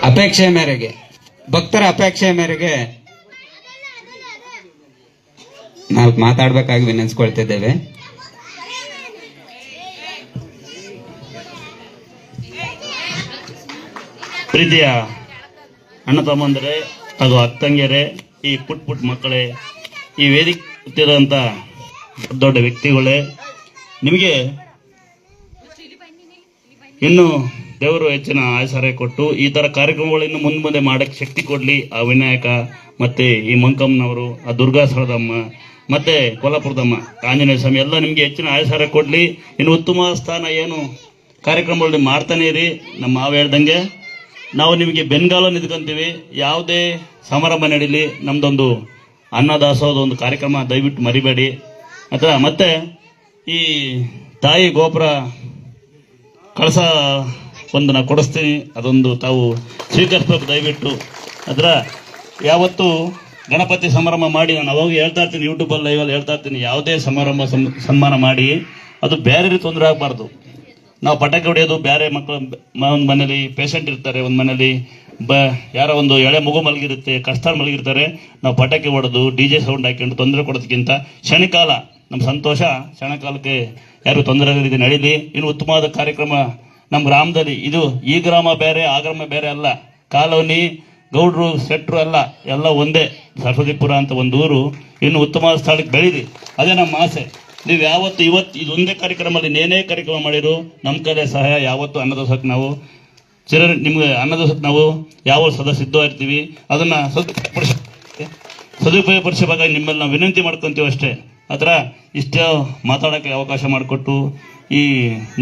ಅಪೇಕ್ಷೆ ಮೇರೆಗೆ, ಭಕ್ತರ ಅಪೇಕ್ಷೆ ಮೇರೆಗೆ ನಾವು ಮಾತಾಡ್ಬೇಕಾಗಿ ವಿನಂತಿಸ್ಕೊಳ್ತಿದ್ದೇವೆ. ಪ್ರೀತಿಯ ಅಣ್ಣ ತಮ್ಮಂದರೆ ಹಾಗೂ ಅಕ್ಕಂಗಿಯರೇ, ಈ ಪುಟ್ ಮಕ್ಕಳೇ, ಈ ವೇದಿಕೆ ಕೂತಿರೋಂಥ ದೊಡ್ಡ ವ್ಯಕ್ತಿಗಳೇ, ನಿಮಗೆ ಇನ್ನು ದೇವರು ಹೆಚ್ಚಿನ ಆಯಸಾರೆ ಕೊಟ್ಟು ಈ ತರ ಕಾರ್ಯಕ್ರಮಗಳನ್ನು ಮುಂದೆ ಮಾಡಕ್ಕೆ ಶಕ್ತಿ ಕೊಡ್ಲಿ. ಆ ವಿನಾಯಕ ಮತ್ತೆ ಈ ಮಂಕಮ್ಮನವರು, ಆ ದುರ್ಗಾ ಸ್ಥಳದಮ್ಮ ಮತ್ತೆ ಕೊಲ್ಲಾಪುರದಮ್ಮ, ಆಂಜನೇಯ ಸ್ವಾಮಿ ಎಲ್ಲ ನಿಮ್ಗೆ ಹೆಚ್ಚಿನ ಆಯಸಾರೆ ಕೊಡ್ಲಿ. ಇನ್ನು ಉತ್ತಮ ಸ್ಥಾನ ಏನು ಕಾರ್ಯಕ್ರಮಗಳಲ್ಲಿ ಮಾಡ್ತಾನೆ ಇರಿ. ನಮ್ಮ ಮಾವ ಹೇಳ್ದಂಗೆ ನಾವು ನಿಮಗೆ ಬೆನ್ಗಾಲ ನಿಂತ್ಕೊಂತೀವಿ. ಯಾವುದೇ ಸಮಾರಂಭ ನಡೀಲಿ, ನಮ್ದೊಂದು ಅನ್ನದಾಸೋದ ಒಂದು ಕಾರ್ಯಕ್ರಮ ದಯವಿಟ್ಟು ಮರಿಬೇಡಿ. ಅಥವಾ ಮತ್ತೆ ಈ ತಾಯಿ ಗೋಪುರ ಕಳಸ ಒಂದು ನಾ ಕೊಡಿಸ್ತೀನಿ, ಅದೊಂದು ತಾವು ಸ್ವೀಕರಿಸ್ಬೇಕು ದಯವಿಟ್ಟು. ಅದರ ಯಾವತ್ತು ಗಣಪತಿ ಸಮಾರಂಭ ಮಾಡಿ, ನಾನು ಅವಾಗ ಹೇಳ್ತಾ ಇರ್ತೀನಿ, ಯೂಟ್ಯೂಬಲ್ಲಿ ಲೈವಲ್ಲಿ ಹೇಳ್ತಾ ಇರ್ತೀನಿ, ಯಾವುದೇ ಸಮಾರಂಭ ಸನ್ಮಾನ ಮಾಡಿ ಅದು ಬೇರೆ ರೀತಿ ತೊಂದರೆ ಆಗಬಾರ್ದು. ನಾವು ಪಟಾಕಿ ಹೊಡೆಯೋದು ಬೇರೆ ಮಕ್ಕಳು, ಒಂದು ಮನೇಲಿ ಪೇಷಂಟ್ ಇರ್ತಾರೆ, ಒಂದು ಮನೇಲಿ ಯಾರೋ ಒಂದು ಎಳೆ ಮಗು ಮಲಗಿರುತ್ತೆ, ಕಷ್ಟ ಮಲಗಿರ್ತಾರೆ, ನಾವು ಪಟಾಕಿ ಹೊಡೆದು DJ ಸೌಂಡ್ ಹಾಕೊಂಡು ತೊಂದರೆ ಕೊಡೋದಕ್ಕಿಂತ ಕ್ಷಣಿಕಾಲ ನಮ್ಮ ಸಂತೋಷ, ಕ್ಷಣಕಾಲಕ್ಕೆ ಯಾರು ತೊಂದರೆ ರೀತಿ ನಡೀಲಿ. ಇನ್ನು ಉತ್ತಮವಾದ ಕಾರ್ಯಕ್ರಮ ನಮ್ಮ ಗ್ರಾಮದಲ್ಲಿ, ಇದು ಈ ಗ್ರಾಮ ಬೇರೆ ಆ ಗ್ರಾಮ ಬೇರೆ ಅಲ್ಲ, ಕಾಲೋನಿ ಗೌಡ್ರು ಸೆಟ್ರು ಅಲ್ಲ, ಎಲ್ಲ ಒಂದೇ. ಸರಸ್ವತಿಪುರ ಅಂತ ಒಂದು ಊರು, ಇನ್ನು ಉತ್ತಮವಾದ ಸ್ಥಳಕ್ಕೆ ಬೆಳೀರಿ, ಅದೇ ನಮ್ಮ ಆಸೆ. ನೀವು ಯಾವತ್ತು ಇದೊಂದೇ ಕಾರ್ಯಕ್ರಮದಲ್ಲಿ ಏನೇ ಕಾರ್ಯಕ್ರಮ ಮಾಡಿರು ನಮ್ಮ ಕಡೆ ಸಹಾಯ ಯಾವತ್ತು ಅನ್ನದೋಸಕ್ಕೆ ನಾವು ನಿಮ್ಗೆ ಅನ್ನದೋಸಕ್ಕೆ ನಾವು ಯಾವ ಸದಾ ಸಿದ್ಧವಾಗಿರ್ತೀವಿ. ಅದನ್ನ ಸದುಪಯೋಗಪಡಿಸಬೇಕಾಗಿ ನಿಮ್ಮಲ್ಲಿ ನಾವು ವಿನಂತಿ ಮಾಡ್ಕೊಂತೀವಿ ಅಷ್ಟೇ. ಅದರ ಇಷ್ಟೇ ಮಾತಾಡೋಕ್ಕೆ ಅವಕಾಶ ಮಾಡಿಕೊಟ್ಟು ಈ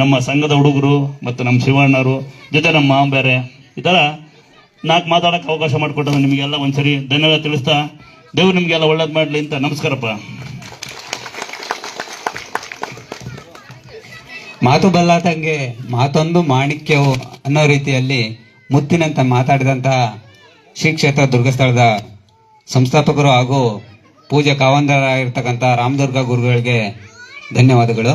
ನಮ್ಮ ಸಂಘದ ಹುಡುಗರು ಮತ್ತು ನಮ್ಮ ಶಿವಣ್ಣವರು ಜೊತೆ ನಮ್ಮ ಮಾವ ಬೇರೆ ಈ ಥರ ನಾಲ್ಕು ಮಾತಾಡೋಕ್ಕೆ ಅವಕಾಶ ಮಾಡಿಕೊಟ್ಟು ನಿಮಗೆಲ್ಲ ಒಂದ್ಸರಿ ಧನ್ಯವಾದ ತಿಳಿಸ್ತಾ, ದೇವ್ರು ನಿಮಗೆಲ್ಲ ಒಳ್ಳೇದು ಮಾಡಲಿ ಅಂತ. ನಮಸ್ಕಾರಪ್ಪ. ಮಾತು ಬಲ್ಲಾತಂಗೆ ಮಾತೊಂದು ಮಾಣಿಕ್ಯವು ಅನ್ನೋ ರೀತಿಯಲ್ಲಿ ಮುತ್ತಿನಂತ ಮಾತಾಡಿದಂತಹ ಶ್ರೀ ಕ್ಷೇತ್ರ ದುರ್ಗಸ್ಥಳದ ಸಂಸ್ಥಾಪಕರು ಹಾಗೂ ಪೂಜೆ ಕಾವಂದರಾಗಿರ್ತಕ್ಕಂಥ ರಾಮದುರ್ಗ ಗುರುಗಳಿಗೆ ಧನ್ಯವಾದಗಳು.